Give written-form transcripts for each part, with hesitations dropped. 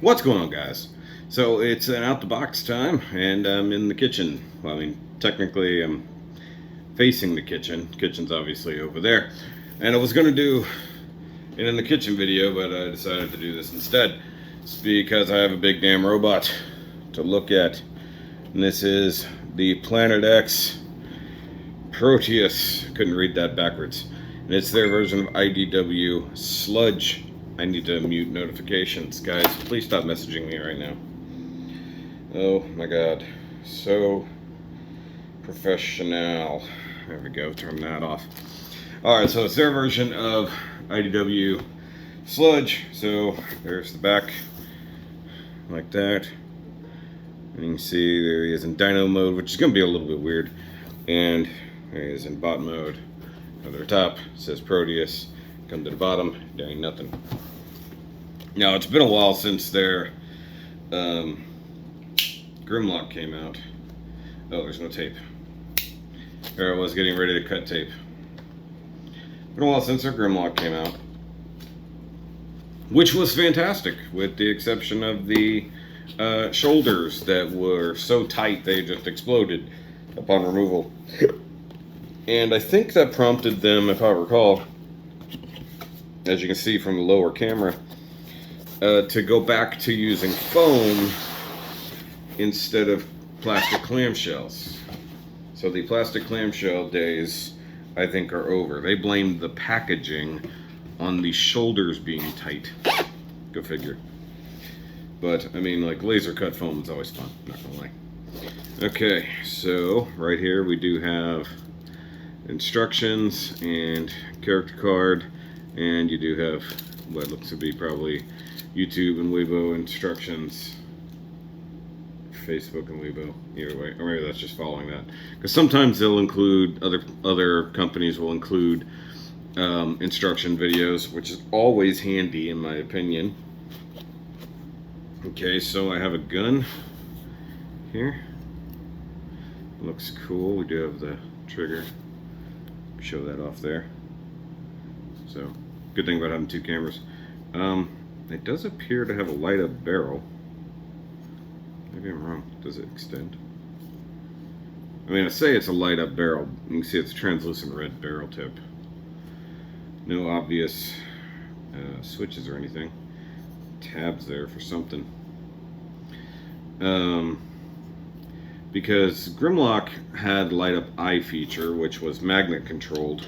What's going on, guys? So it's an out the box time, and I'm in the kitchen. Well, I mean, technically, I'm facing the kitchen. Kitchen's obviously over there, and I was gonna do it in the kitchen video, but I decided to do this instead. It's because I have a big damn robot to look at, and this is the Planet X Proteus. Couldn't read that backwards, and it's their version of IDW Sludge. I need to mute notifications. Guys, please stop messaging me right now. Oh my god. So professional. There we go. Turn that off. Alright, so it's their version of IDW Sludge. So there's the back. Like that. And you can see there he is in dyno mode, which is going to be a little bit weird. And there he is in bot mode. At the top, it says Proteus. Come to the bottom, there ain't nothing. Now, it's been a while since their Grimlock came out. Oh, there's no tape. There I was getting ready to cut tape. Been a while since their Grimlock came out, which was fantastic, with the exception of the shoulders that were so tight they just exploded upon removal. And I think that prompted them, if I recall, as you can see from the lower camera, to go back to using foam instead of plastic clamshells. So the plastic clamshell days, I think, are over. They blamed the packaging on the shoulders being tight. Go figure. But, I mean, like, laser cut foam is always fun, not gonna lie. Okay, so right here we do have instructions and character card, and you do have what looks to be probably YouTube and Weibo instructions, Facebook and Weibo, either way, or maybe that's just following that. Because sometimes they'll include, other companies will include instruction videos, which is always handy in my opinion. Okay, so I have a gun here. Looks cool. We do have the trigger. Show that off there. So, good thing about having two cameras. It does appear to have a light up barrel. Maybe I'm wrong. Does it extend? I mean, I say it's a light up barrel. You can see it's a translucent red barrel tip. No obvious switches or anything. Tabs there for something. Because Grimlock had light up eye feature, which was magnet controlled,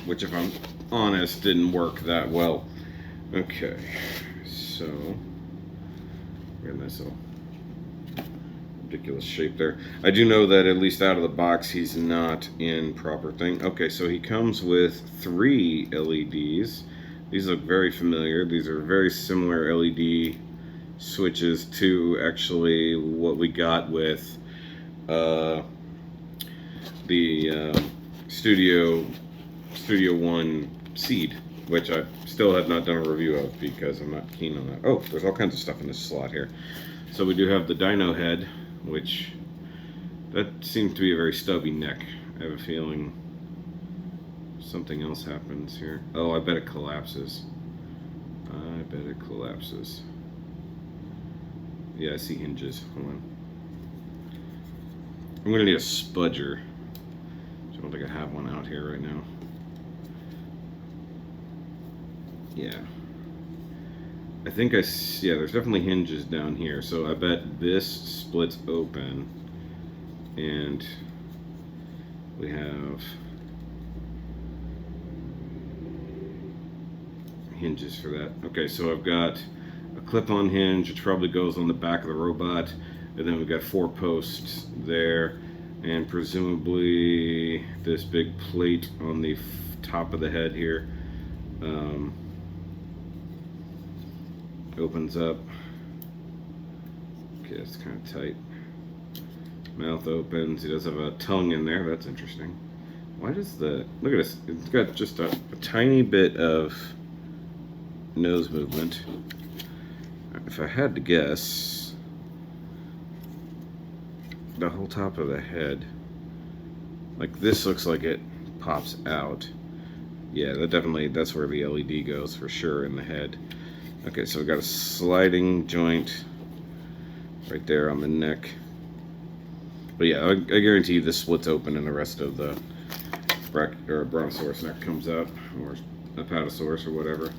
which, if I'm honest, didn't work that well. Okay, so we got a nice little ridiculous shape there. I do know that at least out of the box he's not in proper thing. Okay, so he comes with 3 LEDs. These look very familiar. These are very similar LED switches to actually what we got with the Studio One Seed, which I still have not done a review of because I'm not keen on that. Oh, there's all kinds of stuff in this slot here. So we do have the dyno head, which that seems to be a very stubby neck. I have a feeling something else happens here. Oh, I bet it collapses. I bet it collapses. Yeah, I see hinges. Hold on. I'm gonna need a spudger. I don't think I have one out here right now. Yeah. I think yeah, there's definitely hinges down here. So I bet this splits open. And we have hinges for that. Okay, so I've got a clip-on hinge, which probably goes on the back of the robot, and then we've got 4 posts there, and presumably this big plate on the top of the head here opens up. Okay, it's kind of tight. Mouth opens. He does have a tongue in there. That's interesting. Why does look at this, it's got just a tiny bit of nose movement. If I had to guess, the whole top of the head, like this, looks like it pops out. Yeah, that's where the LED goes for sure in the head. Okay, so we got a sliding joint right there on the neck. But yeah, I guarantee you this splits open and the rest of the brontosaurus neck comes up, or apatosaurus or whatever.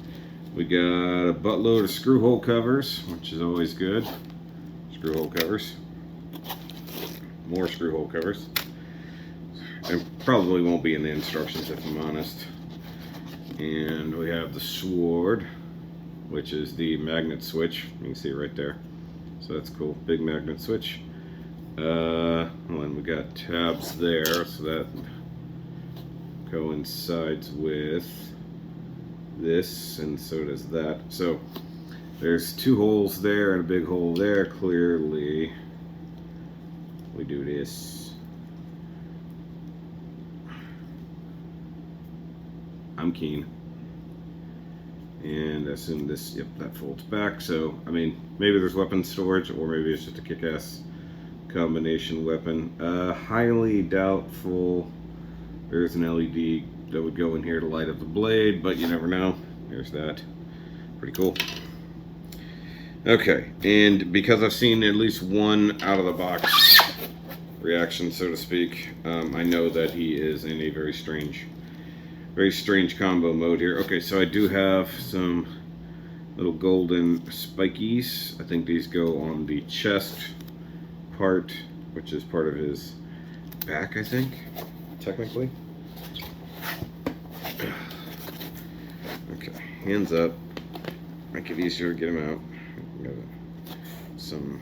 We got a buttload of screw hole covers, which is always good. Screw hole covers. More screw hole covers. And probably won't be in the instructions if I'm honest. And we have the sword, which is the magnet switch. You can see it right there. So that's cool. Big magnet switch. And we got tabs there, so that coincides with this, and so does that. So there's 2 holes there and a big hole there. Clearly, we do this. I'm keen. And I assume this, yep, that folds back. So, I mean, maybe there's weapon storage, or maybe it's just a kick-ass combination weapon. Highly doubtful there's an LED that would go in here to light up the blade, but you never know. There's that. Pretty cool. Okay, and because I've seen at least one out of the box reaction, so to speak, I know that he is in a very strange combo mode here. Okay, so I do have some little golden spikies. I think these go on the chest part, which is part of his back, I think, technically. Okay, hands up. Make it easier to get him out. Got some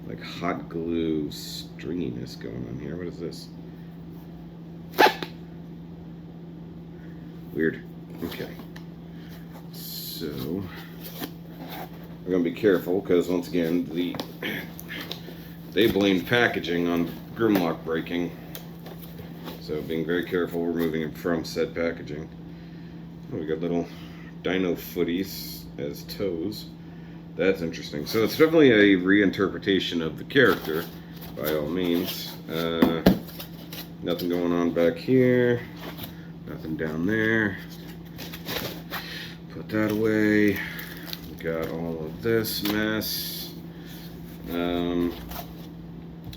like hot glue stringiness going on here. What is this? Weird. Okay. So we're gonna be careful because once again they blamed packaging on Grimlock breaking. So being very careful removing it from said packaging. Oh, we got little dino footies as toes. That's interesting. So it's definitely a reinterpretation of the character, by all means. Nothing going on back here. Nothing down there. Put that away. We got all of this mess. I'm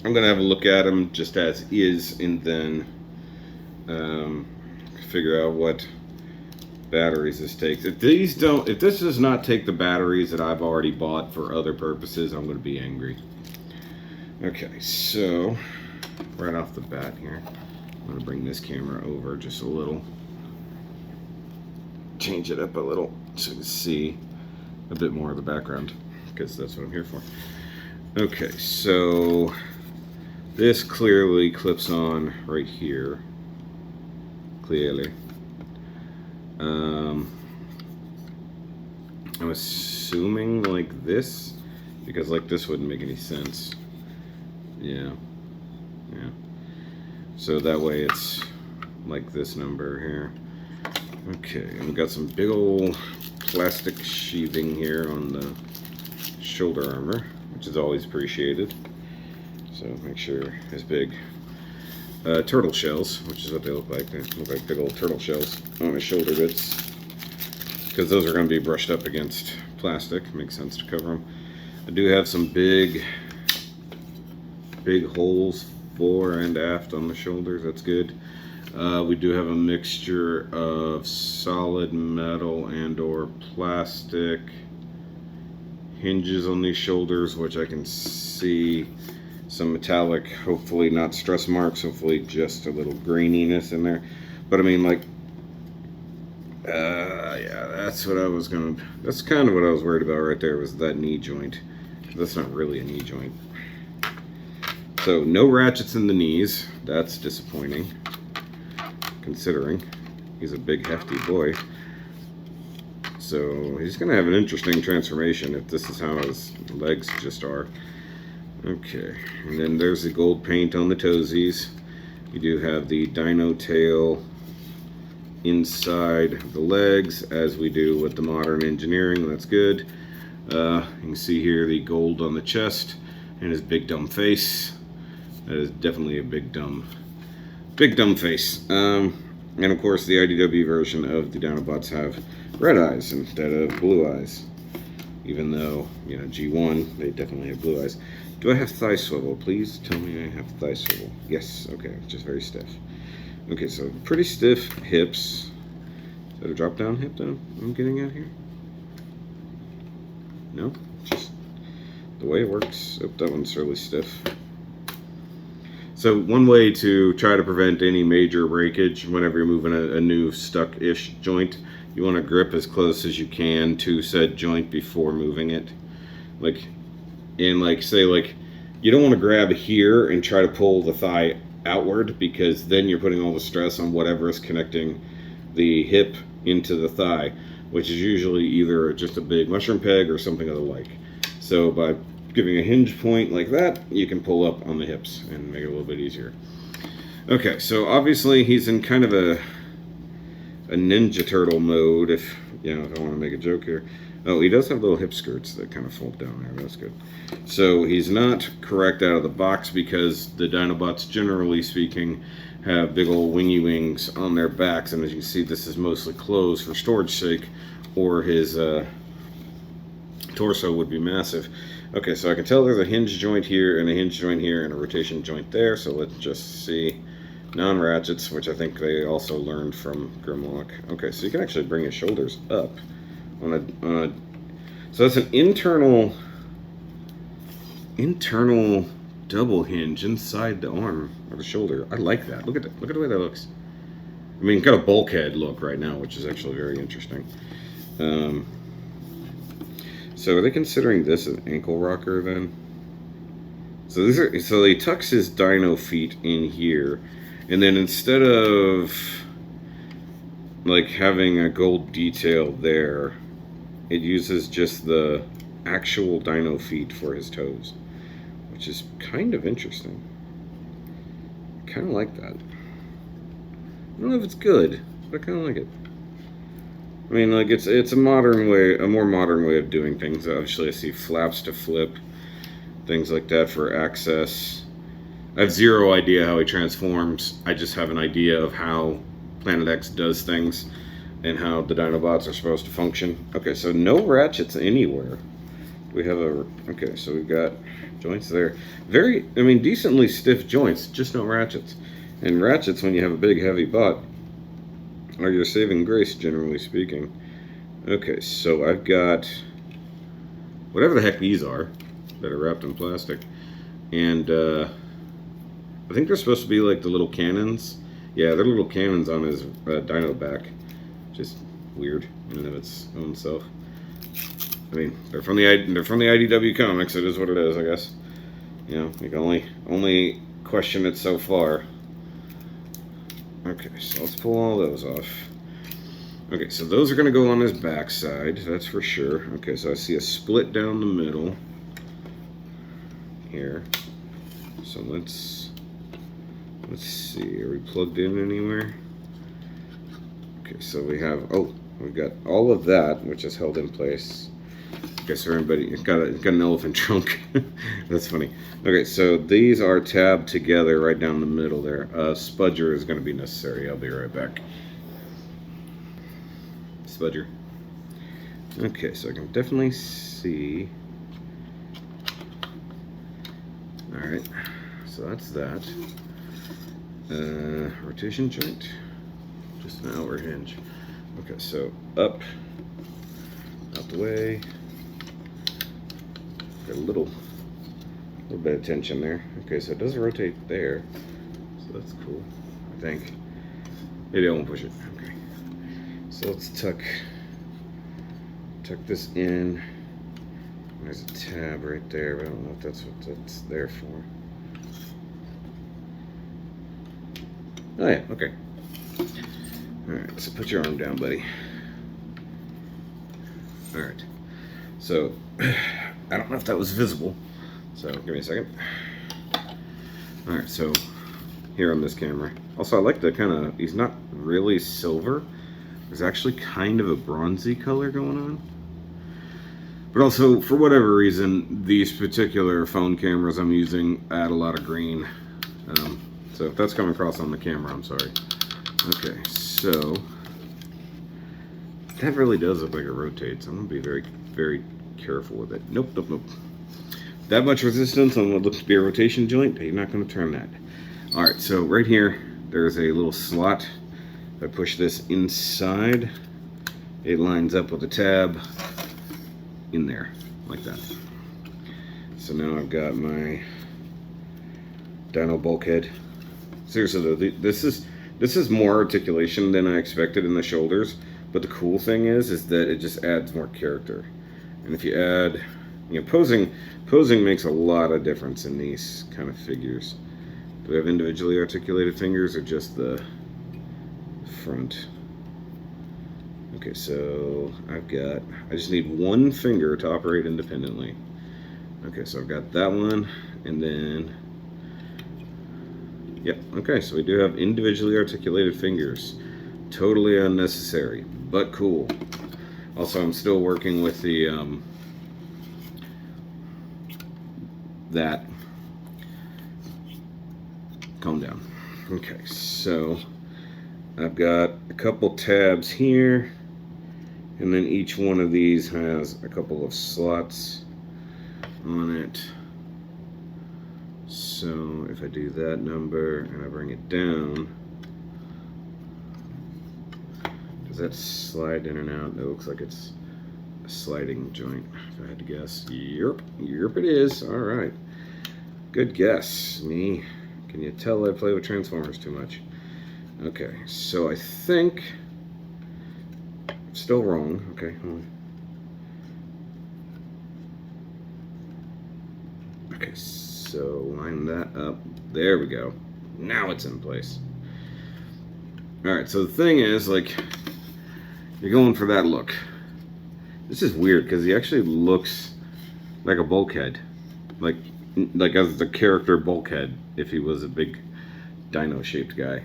gonna have a look at them just as is, and then figure out what batteries this takes. If this does not take the batteries that I've already bought for other purposes, I'm gonna be angry. Okay, so right off the bat here, I'm gonna bring this camera over just a little, change it up a little so you can see a bit more of the background, because that's what I'm here for. Okay, so this clearly clips on right here. Clearly. I'm assuming like this, because like this wouldn't make any sense. Yeah. So that way it's like this number here. Okay, and we got some big old plastic sheathing here on the shoulder armor, which is always appreciated. So make sure it's big. Turtle shells, which is what they look like. They look like big old turtle shells on his shoulder bits, because those are going to be brushed up against plastic. Makes sense to cover them. I do have some big holes fore and aft on the shoulders. That's good. We do have a mixture of solid metal and or plastic hinges on these shoulders, which I can see some metallic, hopefully not stress marks, hopefully just a little graininess in there. But I mean, like, yeah, that's kind of what I was worried about right there, was that knee joint. That's not really a knee joint. So no ratchets in the knees. That's disappointing, considering he's a big hefty boy. So he's gonna have an interesting transformation if this is how his legs just are. Okay, and then there's the gold paint on the toesies. You do have the dino tail inside the legs, as we do with the modern engineering. That's good. You can see here the gold on the chest and his big dumb face. That is definitely a big dumb face. And of course, the IDW version of the Dinobots have red eyes instead of blue eyes. Even though, you know, G1, they definitely have blue eyes. Do I have thigh swivel? Please tell me I have thigh swivel. Yes, okay, just very stiff. Okay, so pretty stiff hips. Is that a drop down hip that I'm getting at here? No, just the way it works. Oh, that one's really stiff. So one way to try to prevent any major breakage whenever you're moving a new stuck-ish joint, you want to grip as close as you can to said joint before moving it. Like, say you don't want to grab here and try to pull the thigh outward, because then you're putting all the stress on whatever is connecting the hip into the thigh, which is usually either just a big mushroom peg or something of the like. So by giving a hinge point like that, you can pull up on the hips and make it a little bit easier. Okay, so obviously he's in kind of a Ninja Turtle mode, if I want to make a joke here. Oh, he does have little hip skirts that kind of fold down there. That's good. So he's not correct out of the box, because the Dinobots, generally speaking, have big old wingy wings on their backs, and as you can see, this is mostly closed for storage sake, or his torso would be massive. Okay, so I can tell there's a hinge joint here and a hinge joint here and a rotation joint there. So let's just see non-ratchets, which I think they also learned from Grimlock. Okay, so you can actually bring his shoulders up on a so that's an internal double hinge inside the arm or the shoulder. I like that. Look at that. Look at the way that looks. I mean, got a bulkhead look right now, which is actually very interesting. So are they considering this an ankle rocker then? So he tucks his dino feet in here, and then instead of like having a gold detail there, it uses just the actual dino feet for his toes, which is kind of interesting. I kind of like that. I don't know if it's good, but I kind of like it. I mean, like, it's a modern way, a more modern way of doing things. Obviously, I see flaps to flip, things like that for access. I have zero idea how he transforms. I just have an idea of how Planet X does things and how the Dinobots are supposed to function. Okay, so no ratchets anywhere. We have okay, so we've got joints there. Decently stiff joints, just no ratchets. And ratchets, when you have a big, heavy bot, are your saving grace, generally speaking. Okay, so I've got whatever the heck these are that are wrapped in plastic, and I think they're supposed to be like the little cannons. Yeah, they're little cannons on his dino back. Just weird in and of its own self. I mean, they're from the IDW comics. It is what it is, I guess. You know, you can only question it so far. Okay, so let's pull all those off. Okay, so those are going to go on his backside, that's for sure. Okay, so I see a split down the middle here. So let's see, are we plugged in anywhere? Okay, so we've got all of that, which is held in place. Okay, so it's got an elephant trunk. That's funny. Okay, so these are tabbed together right down the middle there. Spudger is going to be necessary. I'll be right back. Spudger. Okay, so I can definitely see. Alright, so that's that. Rotation joint. Just an outward hinge. Okay, so up, out the way. Got a little bit of tension there. Okay, so it does rotate there, so that's cool, I think. Maybe I won't push it. Okay, so let's tuck this in. There's a tab right there, but I don't know if that's what that's there for. Oh yeah, okay. Alright, so put your arm down, buddy. Alright, so I don't know if that was visible, so give me a second. Alright, so here on this camera. Also, I like the he's not really silver. There's actually kind of a bronzy color going on. But also, for whatever reason, these particular phone cameras I'm using add a lot of green. So if that's coming across on the camera, I'm sorry. Okay, so that really does look like it rotates. I'm gonna be very, very careful with it. Nope, nope, nope. That much resistance on what looks to be a rotation joint, you're not gonna turn that. All right, so right here, there's a little slot. If I push this inside, it lines up with the tab in there, like that. So now I've got my dyno bulkhead. Seriously though, this is more articulation than I expected in the shoulders. But the cool thing is that it just adds more character. And if you add, posing makes a lot of difference in these kind of figures. Do we have individually articulated fingers or just the front? Okay, so I just need one finger to operate independently. Okay, so I've got that one, and then, yep, okay, so we do have individually articulated fingers. Totally unnecessary, but cool. Also, I'm still working with the, that. Calm down. Okay, so I've got a couple tabs here, and then each one of these has a couple of slots on it. So if I do that number and I bring it down, does that slide in and out? It looks like it's a sliding joint, if I had to guess. Yep, it is. All right. Good guess. Me. Can you tell I play with Transformers too much? Okay, so I think I'm still wrong. Okay, hold on. Okay, so line that up. There we go. Now it's in place. Alright, so the thing is, like, you're going for that look. This is weird because he actually looks like a bulkhead. Like as the character bulkhead if he was a big dino shaped guy.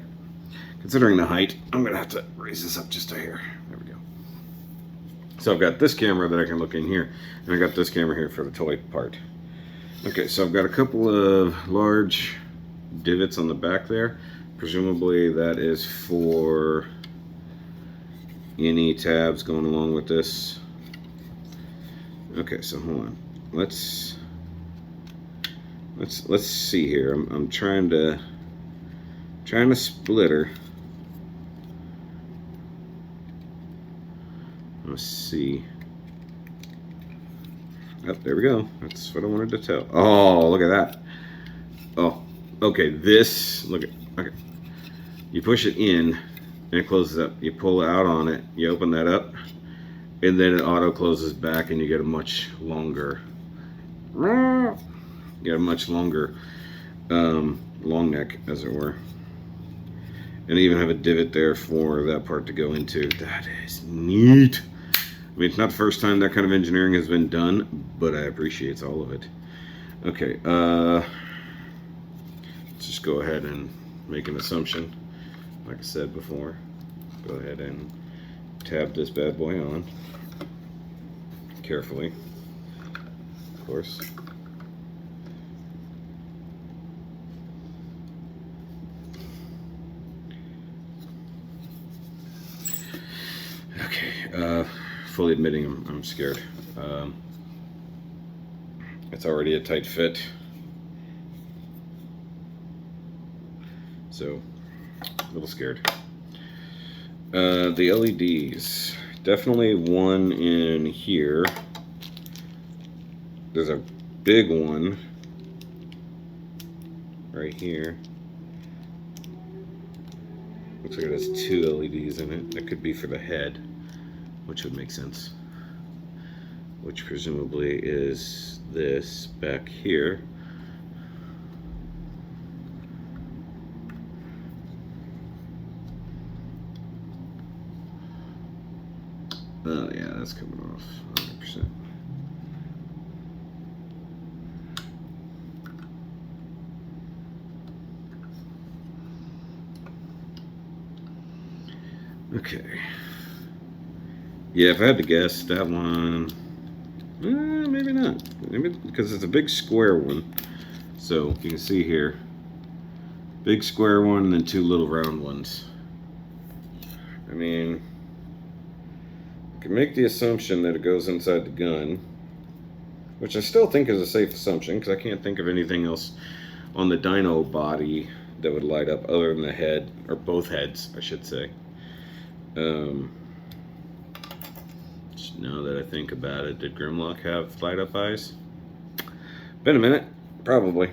Considering the height, I'm gonna have to raise this up just a hair. There we go. So I've got this camera that I can look in here, and I got this camera here for the toy part. Okay, so I've got a couple of large divots on the back there. Presumably that is for any tabs going along with this. Okay, so hold on. Let's see here. I'm trying to split her. Let's see. Oh, there we go. That's what I wanted to tell. Oh, look at that. Oh, okay. Look at. Okay. You push it in, and it closes up. You pull out on it. You open that up, and then it auto closes back, and you get a much longer. You get a much longer long neck, as it were. And I even have a divot there for that part to go into. That is neat. I mean, it's not the first time that kind of engineering has been done, but I appreciate all of it. Okay, let's just go ahead and make an assumption. Like I said before, go ahead and tab this bad boy on. Carefully, of course. Okay, fully admitting I'm scared. It's already a tight fit, so a little scared. The LEDs, definitely one in here. There's a big one right here. Looks like it has two LEDs in it. That could be for the head, which would make sense. Which presumably is this back here. Oh yeah, that's coming off 100%. Okay. Yeah, if I had to guess, that one, maybe not. Maybe because it's a big square one. So you can see here, big square one and then two little round ones. I mean, I can make the assumption that it goes inside the gun, which I still think is a safe assumption because I can't think of anything else on the dyno body that would light up other than the head, or both heads, I should say. Now that I think about it, did Grimlock have light up eyes? Been a minute, probably.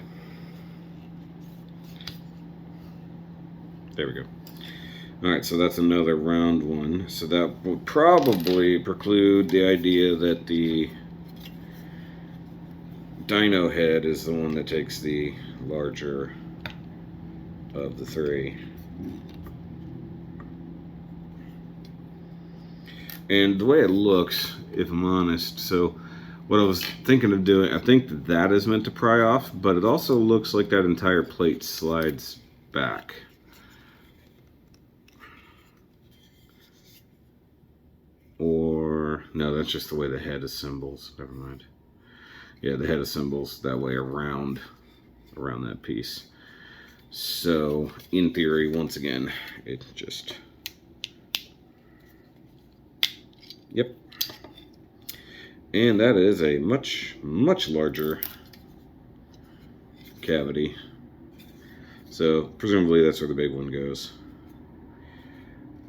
There we go. Alright, so that's another round one. So that would probably preclude the idea that the Dino head is the one that takes the larger of the three. And the way it looks, if I'm honest, so what I was thinking of doing, I think that is meant to pry off, but it also looks like that entire plate slides back. Or, no, that's just the way the head assembles. Never mind. Yeah, the head assembles that way around that piece. So, in theory, once again, it just... Yep. And that is a much, much larger cavity. So, presumably that's where the big one goes.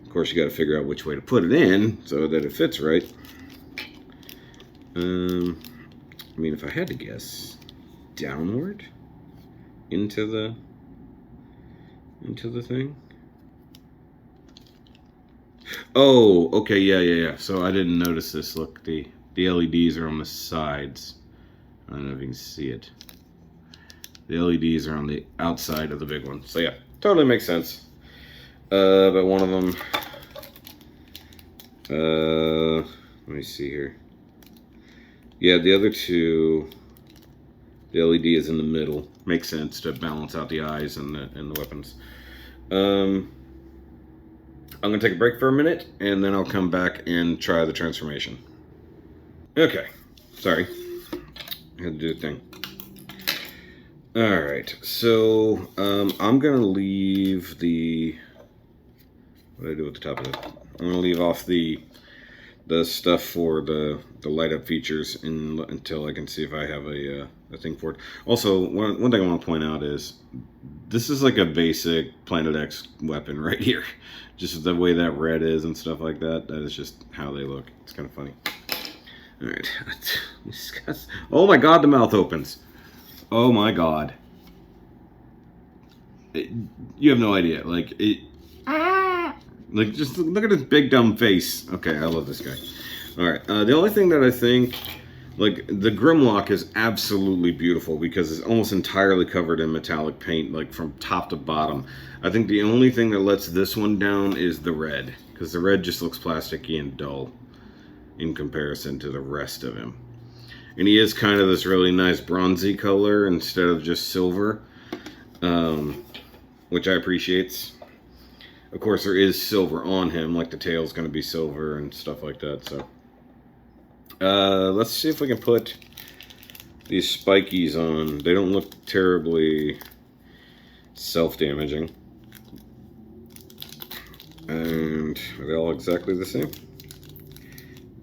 Of course, you got to figure out which way to put it in so that it fits right. I mean, if I had to guess, downward into the thing. Oh, okay, yeah. So I didn't notice this. Look, the LEDs are on the sides. I don't know if you can see it. The LEDs are on the outside of the big one. So yeah, totally makes sense. But one of them, let me see here. Yeah, the other two, the LED is in the middle. Makes sense to balance out the eyes and the weapons. I'm going to take a break for a minute, and then I'll come back and try the transformation. Okay. Sorry. I had to do a thing. Alright, so I'm going to leave the... What did I do at the top of it? I'm going to leave off the stuff for the light up features until I can see if I have a thing for it. Also, one thing I want to point out is this is like a basic Planet X weapon right here. Just the way that red is and stuff like that. That is just how they look. It's kind of funny. Alright. Oh my god, the mouth opens. Oh my god. You have no idea. Like, just look at his big dumb face. Okay, I love this guy. Alright, the only thing that I think, like, the Grimlock is absolutely beautiful because it's almost entirely covered in metallic paint, like, from top to bottom. I think the only thing that lets this one down is the red, because the red just looks plasticky and dull in comparison to the rest of him. And he is kind of this really nice bronzy color instead of just silver, which I appreciate. Of course, there is silver on him, like the tail's going to be silver and stuff like that. So, let's see if we can put these spikies on. They don't look terribly self-damaging. And are they all exactly the same?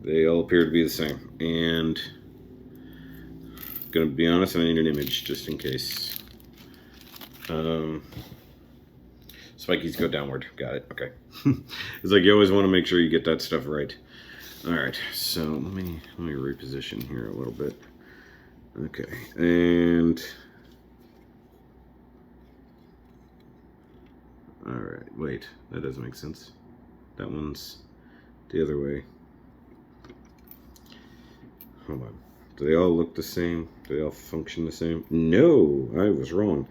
They all appear to be the same. And gonna be honest, I need an image just in case. Spikies go downward. Got it. Okay. It's like you always want to make sure you get that stuff right. All right. So let me reposition here a little bit. Okay. And all right. Wait, that doesn't make sense. That one's the other way. Hold on. Do they all look the same? Do they all function the same? No, I was wrong.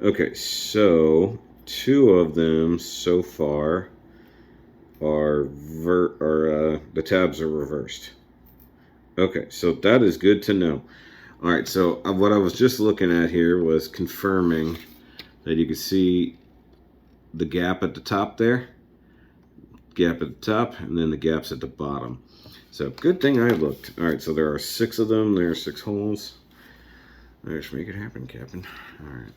Okay, so two of them so far are the tabs are reversed. Okay, so that is good to know. All right, so what I was just looking at here was confirming that you can see the gap at the top there, gap at the top, and then the gaps at the bottom. So good thing I looked. All right, so there are 6 of them. There are 6 holes. Let's make it happen, Captain. All right.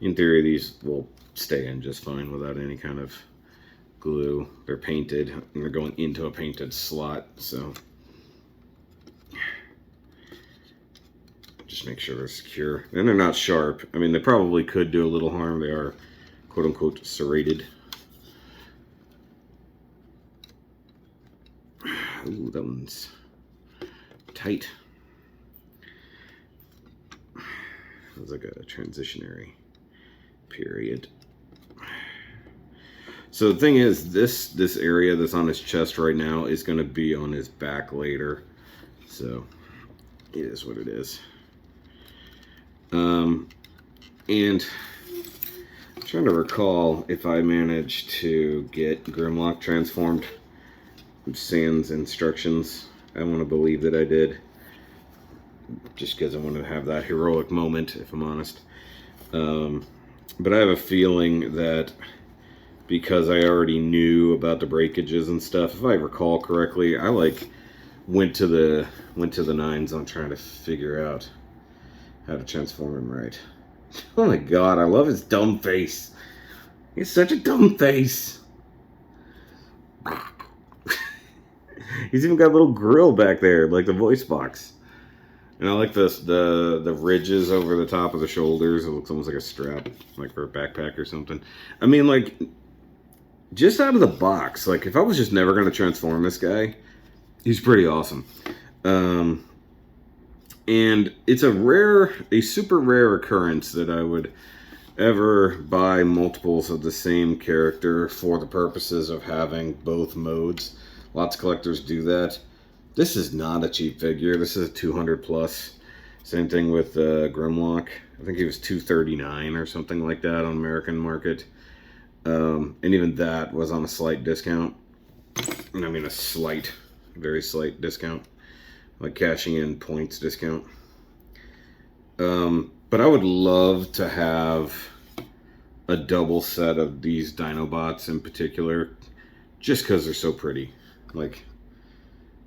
In theory, these will stay in just fine without any kind of glue. They're painted, and they're going into a painted slot, so just make sure they're secure. And they're not sharp. I mean, they probably could do a little harm. They are quote-unquote serrated. Ooh, that one's tight. It was like a transitionary period. So the thing is, this area that's on his chest right now is going to be on his back later. So it is what it is. And I'm trying to recall if I managed to get Grimlock transformed. Sans instructions. I want to believe that I did. Just because I want to have that heroic moment, if I'm honest. But I have a feeling that because I already knew about the breakages and stuff, if I recall correctly, I went to the nines on trying to figure out how to transform him right. Oh my god, I love his dumb face. He's such a dumb face. He's even got a little grill back there, like the voice box. And I like the ridges over the top of the shoulders. It looks almost like a strap, like for a backpack or something. I mean, like, just out of the box, like, if I was just never going to transform this guy, he's pretty awesome. And it's a super rare occurrence that I would ever buy multiples of the same character for the purposes of having both modes. Lots of collectors do that. This is not a cheap figure. This is a 200 plus. Same thing with Grimlock. I think he was $239 or something like that on American market. And even that was on a slight discount. And I mean a slight, very slight discount. Like cashing in points discount. But I would love to have a double set of these Dinobots in particular. Just because they're so pretty. Like,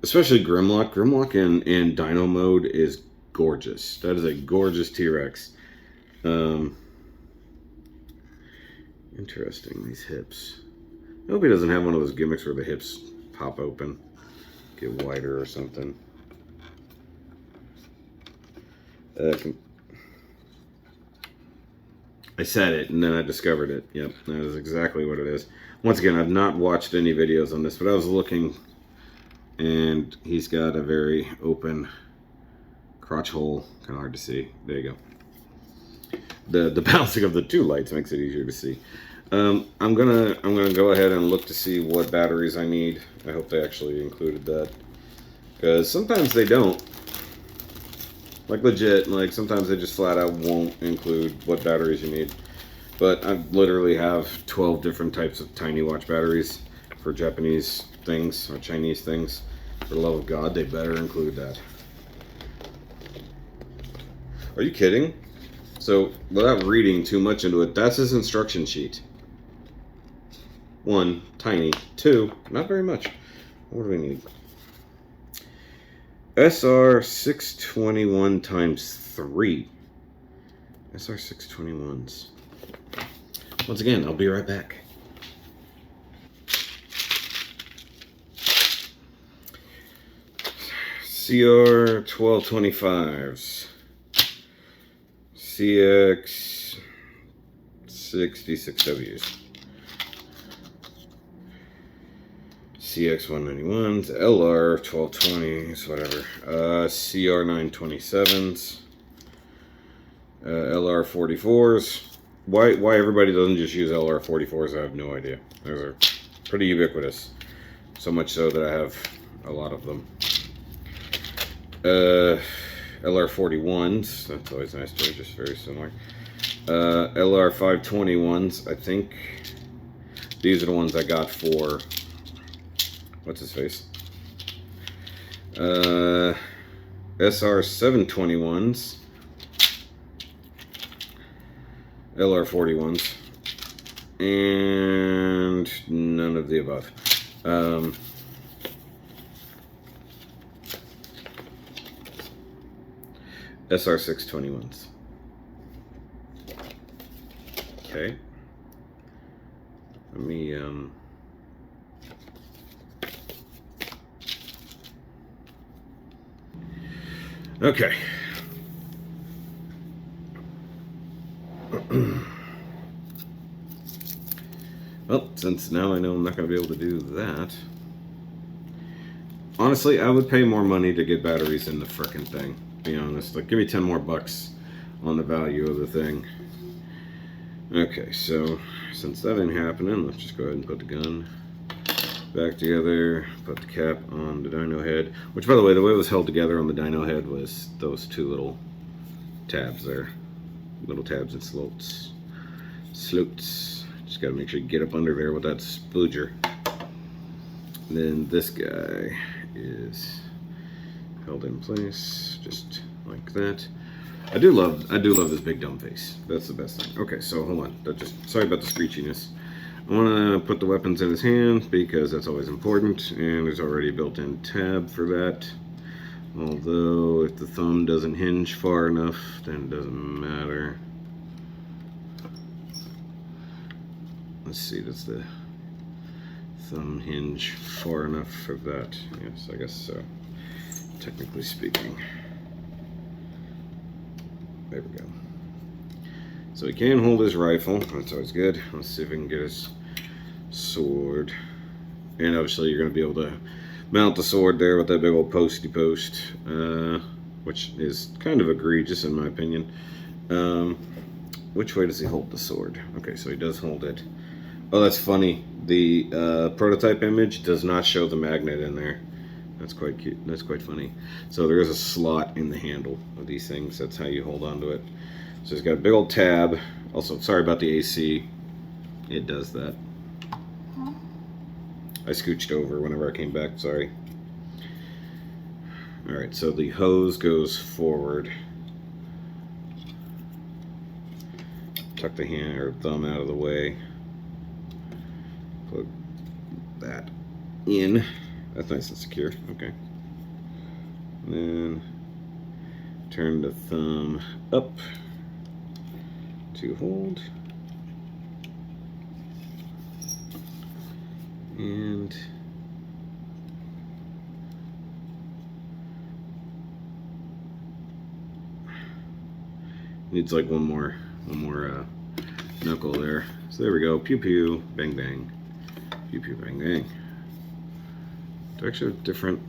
especially Grimlock. Grimlock in Dino mode is gorgeous. That is a gorgeous T-Rex. Interesting, these hips. I hope he doesn't have one of those gimmicks where the hips pop open, get wider or something. I said it, and then I discovered it. Yep, that is exactly what it is. Once again, I've not watched any videos on this, but I was looking, and he's got a very open crotch hole. Kind of hard to see. There you go. The balancing of the two lights makes it easier to see. I'm gonna go ahead and look to see what batteries I need. I hope they actually included that, because sometimes they don't. Like legit, like sometimes they just flat out won't include what batteries you need. But I literally have 12 different types of tiny watch batteries for Japanese things or Chinese things. For the love of God, they better include that. Are you kidding? So, without reading too much into it, that's his instruction sheet. 1, tiny. 2, not very much. What do we need? SR 621 times 3. SR 621s. Once again, I'll be right back. CR 1225s. CX 66Ws. CX 191s, LR 1220s, whatever. CR 927s, LR 44s. Why everybody doesn't just use LR 44s, I have no idea. Those are pretty ubiquitous. So much so that I have a lot of them. LR 41s, that's always nice too, just very similar. LR 521s, I think these are the ones I got for, what's his face? SR 721s, LR 41s, and none of the above. SR 621s. Okay. Let me Okay. Well, since now I know I'm not going to be able to do that. Honestly, I would pay more money to get batteries in the frickin' thing. Be honest. Like, give me 10 more bucks on the value of the thing. Okay, so since that ain't happening, let's just go ahead and put the gun back together. Put the cap on the dyno head. Which, by the way it was held together on the dyno head was those two little tabs there. Little tabs and slots. Just gotta make sure you get up under there with that spludger. And then this guy is held in place just like that. I do love this big dumb face. That's the best thing. Okay, so hold on. Sorry about the screechiness. I want to put the weapons in his hand because that's always important, and there's already a built-in tab for that. Although if the thumb doesn't hinge far enough, then it doesn't matter. Let's see, does the thumb hinge far enough for that? Yes, I guess so, technically speaking. There we go. So he can hold his rifle, that's always good. Let's see if we can get his sword. And obviously you're going to be able to mount the sword there with that big old posty post, which is kind of egregious in my opinion. Which way does he hold the sword? Okay, so he does hold it. Oh, that's funny. The prototype image does not show the magnet in there. That's quite cute. That's quite funny. So there is a slot in the handle of these things. That's how you hold on to it. So it's got a big old tab. Also, sorry about the AC. It does that. I scooched over whenever I came back. Sorry. Alright, so the hose goes forward. Tuck the hand or thumb out of the way. Plug that in. That's nice and secure. Okay. And then turn the thumb up to hold. And needs like one more knuckle there. So there we go. Pew pew, bang bang, pew pew, bang bang. It's actually different.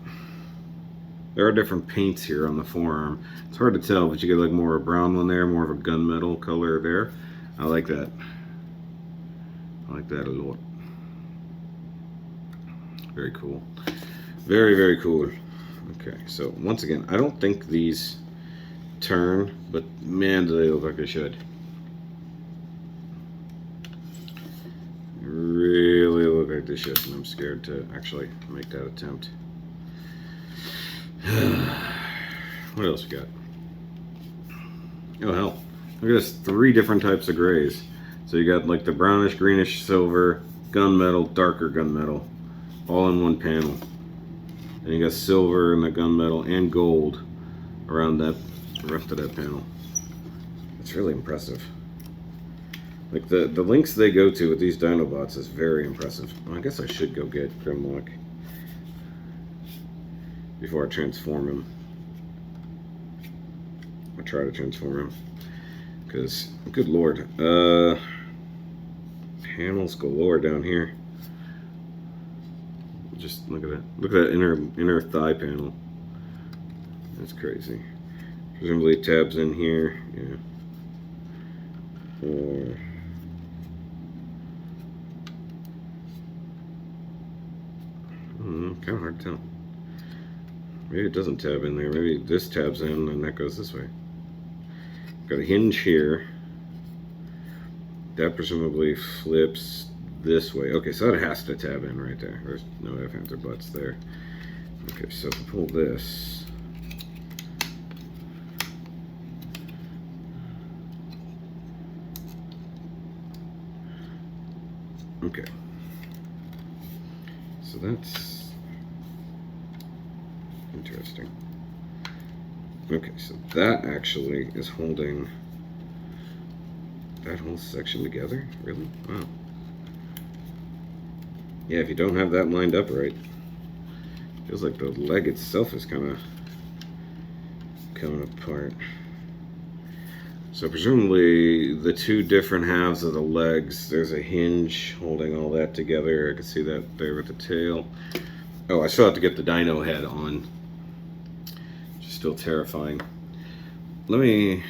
There are different paints here on the forearm. It's hard to tell, but you get like more of a brown one there, more of a gunmetal color there. I like that. I like that a lot. Very cool. Very, very cool. Okay, so once again, I don't think these turn, but man, do they look like they should. Really look like they should, and I'm scared to actually make that attempt. What else we got? Oh hell, look at this, 3 different types of grays. So you got like the brownish, greenish, silver, gunmetal, darker gunmetal, all in one panel. And you got silver and the gunmetal and gold around the rest of that panel. It's really impressive. Like the links they go to with these Dinobots is very impressive. Well, I guess I should go get Grimlock before I transform him. I'll try to transform him. Because, good lord. Panels galore down here. Just look at that. Look at that inner thigh panel. That's crazy. Presumably tabs in here. Yeah. Or kind of hard to tell. Maybe it doesn't tab in there. Maybe this tabs in and that goes this way. Got a hinge here. That presumably flips this way. Okay, so that has to tab in right there. There's no ifs, ands, or buts there. Okay, so if we pull this. Okay. So that's interesting. Okay, so that actually is holding that whole section together? Really? Wow. Yeah, if you don't have that lined up right, feels like the leg itself is kind of coming apart. So presumably the two different halves of the legs, there's a hinge holding all that together. I can see that there with the tail. Oh, I still have to get the dino head on. Which is still terrifying. Let me